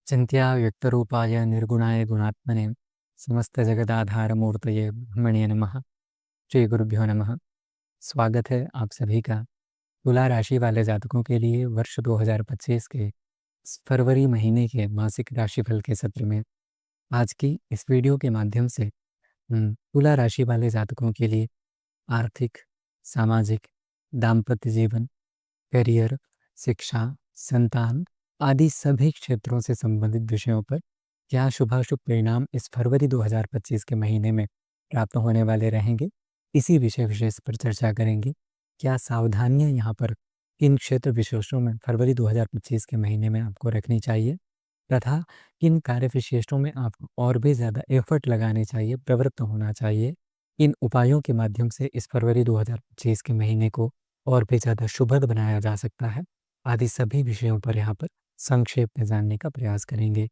चिन्त्या व्यक्तरूपाय निर्गुणाय गुणात्मने समस्तजगदाधारमूर्तये ब्रह्मणे नमः। श्री गुरुभ्यो नमः। स्वागत है आप सभी का तुला राशि वाले जातकों के लिए वर्ष 2025 के फरवरी महीने के मासिक राशिफल के सत्र में। आज की इस वीडियो के माध्यम से तुला राशि वाले जातकों के लिए आर्थिक, सामाजिक, दाम्पत्य जीवन, करियर, शिक्षा, संतान आदि सभी क्षेत्रों से संबंधित विषयों पर क्या शुभाशुभ परिणाम इस फरवरी 2025 के महीने में प्राप्त होने वाले रहेंगे, इसी विषय विशेष पर चर्चा करेंगे। क्या सावधानियां यहाँ पर किन क्षेत्र विशेषों में फरवरी 2025 के महीने में आपको रखनी चाहिए तथा किन कार्य विशेषों में आपको और भी ज़्यादा एफर्ट लगाने चाहिए, प्रवृत्त होना चाहिए। इन उपायों के माध्यम से इस फरवरी 2025 के महीने को और भी ज़्यादा शुभद बनाया जा सकता है, आदि सभी विषयों पर यहाँ पर संक्षेप में जानने का प्रयास करेंगे।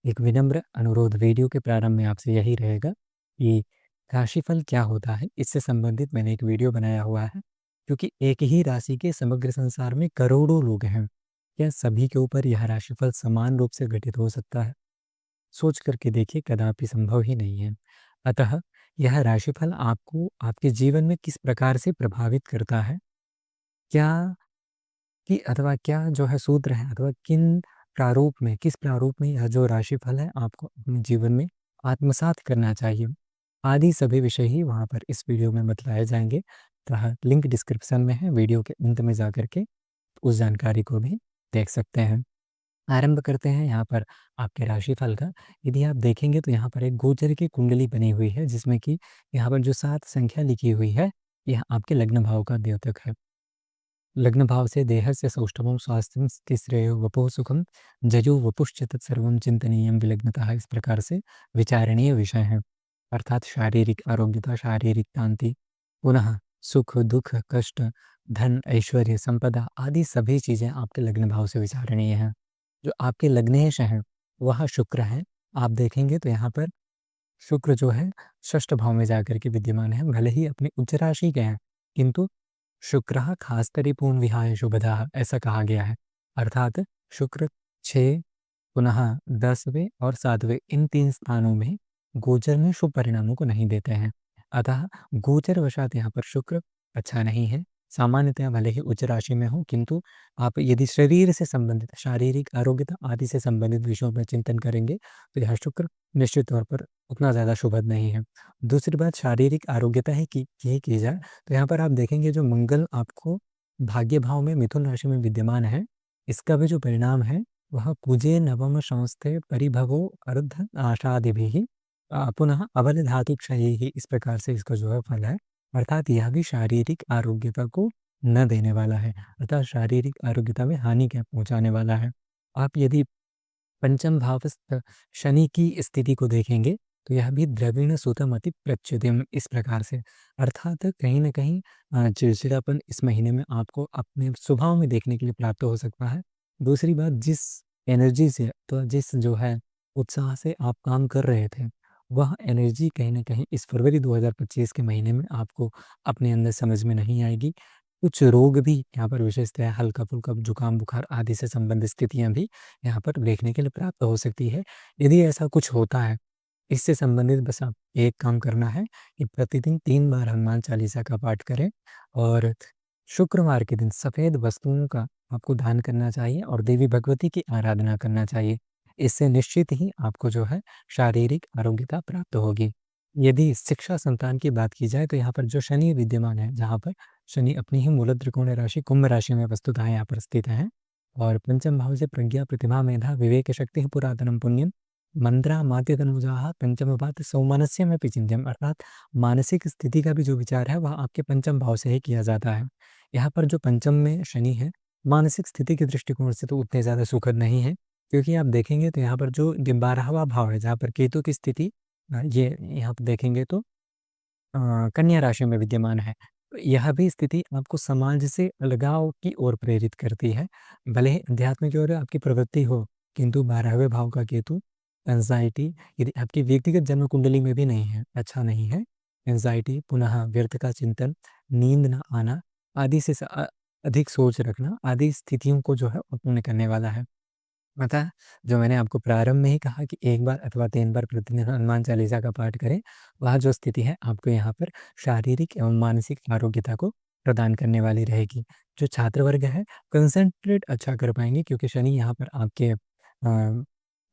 एक विनम्र अनुरोध वीडियो के प्रारंभ में आपसे यही रहेगा कि राशिफल क्या होता है, इससे संबंधित मैंने एक वीडियो बनाया हुआ है, क्योंकि एक ही राशि के समग्र संसार में करोड़ों लोग हैं। क्या सभी के ऊपर यह राशिफल समान रूप से घटित हो सकता है? सोच करके देखिए, कदापि संभव ही नहीं है। अतः यह राशिफल आपको आपके जीवन में किस प्रकार से प्रभावित करता है, क्या क्या जो है सूत्र है अथवा किस प्रारूप में यह जो राशिफल है आपको अपने जीवन में आत्मसात करना चाहिए, आदि सभी विषय ही वहाँ पर इस वीडियो में बतलाए जाएंगे। तो लिंक डिस्क्रिप्शन में है, वीडियो के अंत में जा करके उस जानकारी को भी देख सकते हैं। आरंभ करते हैं यहाँ पर आपके राशिफल का। यदि आप देखेंगे तो यहाँ पर एक गोचर की कुंडली बनी हुई है, जिसमें कि यहाँ पर जो 7 संख्या लिखी हुई है, यह आपके लग्न भाव का द्योतक है। लग्न भाव से देहस्य सौष्ठवं स्वास्थ्यं स्थितिश्रेयो वपुः सुखम जयो वपुश्च तत्सर्वं चिंतनीयं विलग्नतः, इस प्रकार से विचारणीय विषय है। अर्थात शारीरिक आरोग्यता, शारीरिक शांति, पुनः सुख दुख कष्ट, धन ऐश्वर्य संपदा आदि सभी चीज़ें आपके लग्न भाव से विचारणीय हैं। जो आपके लग्नेश हैं वह शुक्र है। आप देखेंगे तो यहाँ पर शुक्र जो है षष्ठ भाव में जाकर के विद्यमान है, भले ही अपनी उच्च राशि के हैं, किंतु शुक्रः खास्तरि पूर्ण विहाय शुभदः, ऐसा कहा गया है। अर्थात शुक्र 6, पुनः 10वें और 7वें इन 3 स्थानों में गोचर में शुभ परिणामों को नहीं देते हैं। अतः गोचर वशात यहाँ पर शुक्र अच्छा नहीं है। सामान्यतः भले ही उच्च राशि में हो, किंतु आप यदि शरीर से संबंधित, शारीरिक आरोग्यता आदि से संबंधित विषयों पर चिंतन करेंगे तो यह शुक्र निश्चित तौर पर उतना ज़्यादा शुभद नहीं है। दूसरी बात, शारीरिक आरोग्यता ही की जाए तो यहाँ पर आप देखेंगे जो मंगल आपको भाग्य भाव में मिथुन राशि में विद्यमान है, इसका भी जो परिणाम है वह कुजे नवम संस्थे परिभवो अर्ध आशादिभिः पुनः अबल धातु क्षयैः, इस प्रकार से इसका जो है फल है। अर्थात यह भी शारीरिक आरोग्यता को न देने वाला है, अर्थात शारीरिक आरोग्यता में हानि क्या पहुंचाने वाला है। आप यदि पंचम भावस्थ शनि की स्थिति को देखेंगे तो यह भी द्रविण सुतमति प्रच्युतिम, इस प्रकार से, अर्थात कहीं न कहीं चिड़चिड़ापन इस महीने में आपको अपने स्वभाव में देखने के लिए प्राप्त हो सकता है। दूसरी बात, जिस एनर्जी से तो जिस जो है उत्साह से आप काम कर रहे थे, वह एनर्जी कहीं न कहीं इस फरवरी 2025 के महीने में आपको अपने अंदर समझ में नहीं आएगी। कुछ रोग भी यहाँ पर विशेषतः हल्का-फुल्का जुकाम, बुखार आदि से संबंधित स्थितियाँ भी यहाँ पर देखने के लिए प्राप्त हो सकती है। यदि ऐसा कुछ होता है, इससे संबंधित बस आप एक काम करना है कि प्रतिदिन 3 बार हनुमान चालीसा का पाठ करें और शुक्रवार के दिन सफ़ेद वस्तुओं का आपको दान करना चाहिए और देवी भगवती की आराधना करना चाहिए। इससे निश्चित ही आपको जो है शारीरिक आरोग्यता प्राप्त होगी। यदि शिक्षा संतान की बात की जाए तो यहाँ पर जो शनि विद्यमान है, जहाँ पर शनि अपनी ही मूल त्रिकोण राशि कुंभ राशि में वस्तुतः यहाँ पर स्थित है, और पंचम भाव से प्रज्ञा प्रतिभा मेधा विवेक शक्ति पुरातनम पुण्यम मंत्रा मात्य तनुजाहा पंचम भाव सौमनस्य में पिचिंत्यम, अर्थात मानसिक स्थिति का भी जो विचार है वह आपके पंचम भाव से ही किया जाता है। यहाँ पर जो पंचम में शनि है, मानसिक स्थिति के दृष्टिकोण से तो उतने ज़्यादा सुखद नहीं है, क्योंकि आप देखेंगे तो यहाँ पर जो 12वां भाव है, जहाँ पर केतु की स्थिति ये यहाँ पर देखेंगे तो कन्या राशि में विद्यमान है। तो यह भी स्थिति आपको समाज से अलगाव की ओर प्रेरित करती है। भले ही अध्यात्म की ओर आपकी प्रवृत्ति हो, किंतु 12वें भाव का केतु एंजाइटी यदि आपकी व्यक्तिगत जन्म कुंडली में भी नहीं है, अच्छा नहीं है, एंजाइटी, पुनः व्यर्थ का चिंतन, नींद न आना आदि से अधिक सोच रखना आदि स्थितियों को जो है उत्पन्न करने वाला है। अतः जो मैंने आपको प्रारंभ में ही कहा कि 1 बार अथवा 3 बार प्रतिदिन हनुमान चालीसा का पाठ करें, वह जो स्थिति है आपको यहाँ पर शारीरिक एवं मानसिक आरोग्यता को प्रदान करने वाली रहेगी। जो छात्र वर्ग है, कंसंट्रेट अच्छा कर पाएँगे क्योंकि शनि यहाँ पर आपके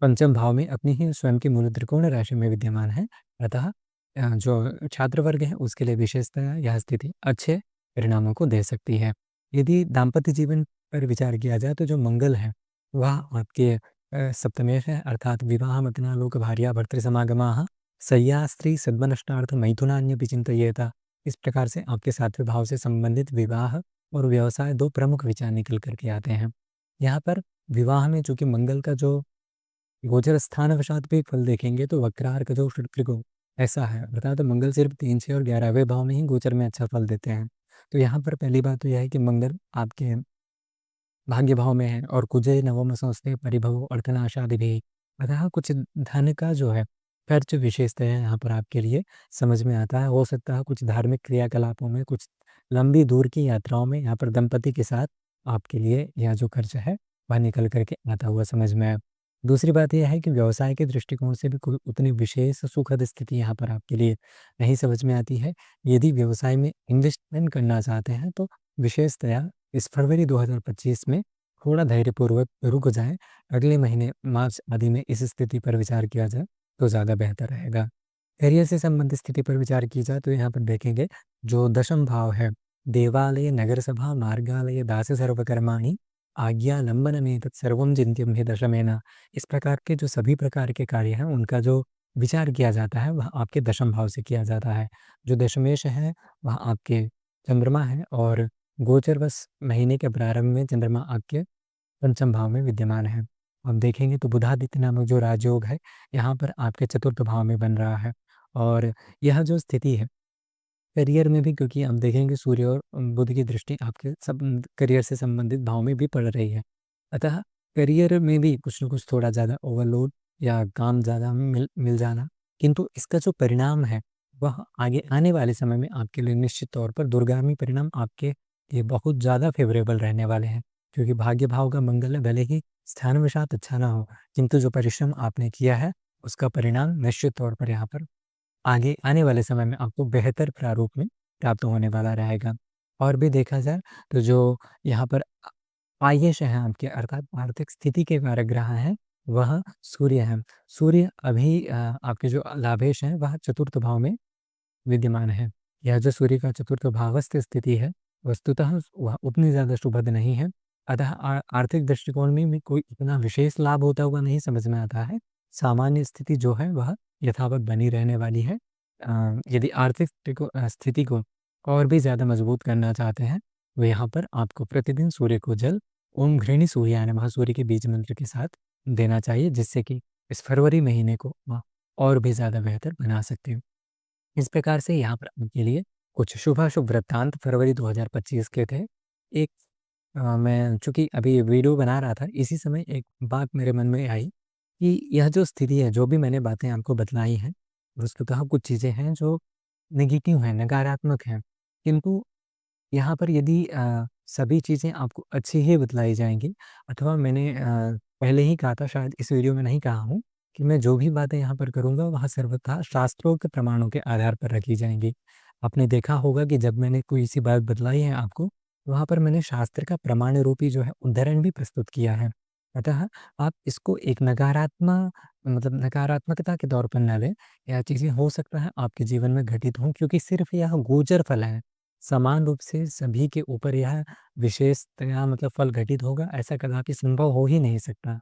पंचम भाव में अपनी ही स्वयं की मूल त्रिकोण राशि में विद्यमान है। अतः जो छात्र वर्ग है उसके लिए विशेषतः यह स्थिति अच्छे परिणामों को दे सकती है। यदि दाम्पत्य जीवन पर विचार किया जाए तो जो मंगल है वह आपके सप्तमेश है, अर्थात विवाहमतना लोक भार्या भर्तृसमागमाः सय्या स्त्री सद्मनष्टार्थ मैथुनान्यपि चिन्तयेत। इस प्रकार से आपके 7वें भाव से संबंधित विवाह और व्यवसाय 2 प्रमुख विचार निकल कर के आते हैं। यहाँ पर विवाह में चूँकि मंगल का जो गोचर स्थानवशात भी फल देखेंगे तो वक्रार का जो त्रिकोण ऐसा है, अर्थात मंगल सिर्फ 3, 6 और 11वें भाव में ही गोचर में अच्छा फल देते हैं। तो यहाँ पर पहली बात तो यह है कि मंगल आपके भाग्य भाव में है और कुजे नवम संस्थे परिभव अर्थनाशादि भी। अतः कुछ धन का जो है खर्च विशेषतः यहाँ पर आपके लिए समझ में आता है। हो सकता है कुछ धार्मिक क्रियाकलापों में, कुछ लंबी दूर की यात्राओं में यहाँ पर दंपति के साथ आपके लिए यह जो खर्च है वह निकल कर के आता हुआ समझ में आए। दूसरी बात यह है कि व्यवसाय के दृष्टिकोण से भी कोई उतनी विशेष सुखद स्थिति यहाँ पर आपके लिए नहीं समझ में आती है। यदि व्यवसाय में इन्वेस्टमेंट करना चाहते हैं तो विशेषतया इस फरवरी 2025 में थोड़ा धैर्यपूर्वक रुक जाएँ, अगले महीने मार्च आदि में इस स्थिति पर विचार किया जाए तो ज़्यादा बेहतर रहेगा। करियर से संबंधित स्थिति पर विचार की जाए तो यहाँ पर देखेंगे जो दशम भाव है, देवालय, नगरसभा, मार्गालय, दास सर्वकर्माणि, आज्ञालंबनमेतत् सर्वं चिन्त्यं हि दशमेन। इस प्रकार के जो सभी प्रकार के कार्य हैं उनका जो विचार किया जाता है वह आपके दशम भाव से किया जाता है। जो दशमेश है वह आपके चंद्रमा है और गोचरवश महीने के प्रारंभ में चंद्रमा आपके पंचम भाव में विद्यमान है। अब देखेंगे तो बुधादित्य नामक जो राजयोग है, यहाँ पर आपके चतुर्थ भाव में बन रहा है और यह जो स्थिति है, करियर में भी क्योंकि हम देखेंगे सूर्य और बुध की दृष्टि आपके सब करियर से संबंधित भाव में भी पड़ रही है। अतः करियर में भी कुछ न कुछ थोड़ा ज़्यादा ओवरलोड या काम ज़्यादा मिल मिल जाना, किंतु इसका जो परिणाम है, वह आगे आने वाले समय में आपके लिए निश्चित तौर पर दूरगामी परिणाम आपके लिए बहुत ज़्यादा फ़ेवरेबल रहने वाले हैं। क्योंकि भाग्य भाव का मंगल है, भले ही स्थानवशात अच्छा ना हो, किंतु जो परिश्रम आपने किया है, उसका परिणाम निश्चित तौर पर यहाँ पर आगे आने वाले समय में आपको बेहतर प्रारूप में प्राप्त होने वाला रहेगा। और भी देखा जाए तो जो यहाँ पर आयेश है आपके, अर्थात आर्थिक स्थिति के कारक ग्रह हैं, वह सूर्य है। सूर्य अभी आपके जो लाभेश हैं वह चतुर्थ भाव में विद्यमान है। यह जो सूर्य का चतुर्थ भावस्थ स्थिति है, वस्तुतः वह उतनी ज़्यादा शुभद नहीं है। अतः आर्थिक दृष्टिकोण में भी कोई इतना विशेष लाभ होता हुआ नहीं समझ में आता है। सामान्य स्थिति जो है वह यथावत बनी रहने वाली है। यदि आर्थिक स्थिति को और भी ज़्यादा मजबूत करना चाहते हैं, तो यहाँ पर आपको प्रतिदिन सूर्य को जल ओम घृणी सूर्याय नमः सूर्य के बीज मंत्र के साथ देना चाहिए, जिससे कि इस फरवरी महीने को और भी ज़्यादा बेहतर बना सकते हो। इस प्रकार से यहाँ पर आपके लिए कुछ शुभाशुभ वृत्तांत फरवरी 2025 के थे। एक मैं चूँकि अभी वीडियो बना रहा था, इसी समय एक बात मेरे मन में आई कि यह जो स्थिति है, जो भी मैंने बातें आपको बतलाई हैं, वस्तुतः कुछ चीज़ें हैं जो नेगेटिव हैं, नकारात्मक हैं। किंतु यहाँ पर यदि सभी चीज़ें आपको अच्छी ही बतलाई जाएँगी, अथवा मैंने पहले ही कहा था, शायद इस वीडियो में नहीं कहा हूँ, कि मैं जो भी बातें यहाँ पर करूँगा वह सर्वथा शास्त्रोक्त प्रमाणों के आधार पर रखी जाएँगी। आपने देखा होगा कि जब मैंने कोई सी बात बतलाई है आपको, वहाँ पर मैंने शास्त्र का प्रमाण रूपी जो है उद्धरण भी प्रस्तुत किया है। अतः आप इसको एक नकारात्मकता के तौर पर ना लें। यह चीज़ें हो सकता है आपके जीवन में घटित हों, क्योंकि सिर्फ़ यह गोचर फल है। समान रूप से सभी के ऊपर यह विशेषतया फल घटित होगा, ऐसा कदापि संभव हो ही नहीं सकता।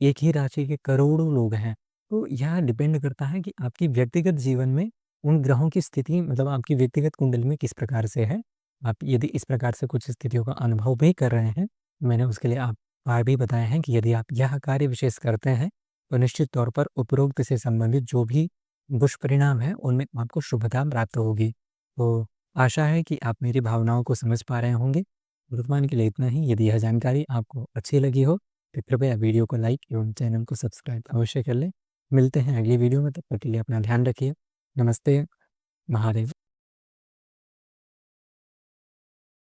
एक ही राशि के करोड़ों लोग हैं, तो यह डिपेंड करता है कि आपकी व्यक्तिगत जीवन में उन ग्रहों की स्थिति, आपकी व्यक्तिगत कुंडली में किस प्रकार से है। आप यदि इस प्रकार से कुछ स्थितियों का अनुभव भी कर रहे हैं, मैंने उसके लिए आप उपाय भी बताए हैं कि यदि आप यह कार्य विशेष करते हैं, तो निश्चित तौर पर उपरोक्त से संबंधित जो भी दुष्परिणाम हैं, उनमें आपको शुभता प्राप्त होगी। तो आशा है कि आप मेरी भावनाओं को समझ पा रहे होंगे। वर्तमान के लिए इतना ही। यदि यह जानकारी आपको अच्छी लगी हो, तो कृपया वीडियो को लाइक एवं चैनल को सब्सक्राइब अवश्य कर लें। मिलते हैं अगली वीडियो में, तब तक के लिए अपना ध्यान रखिए। नमस्ते, महादेव।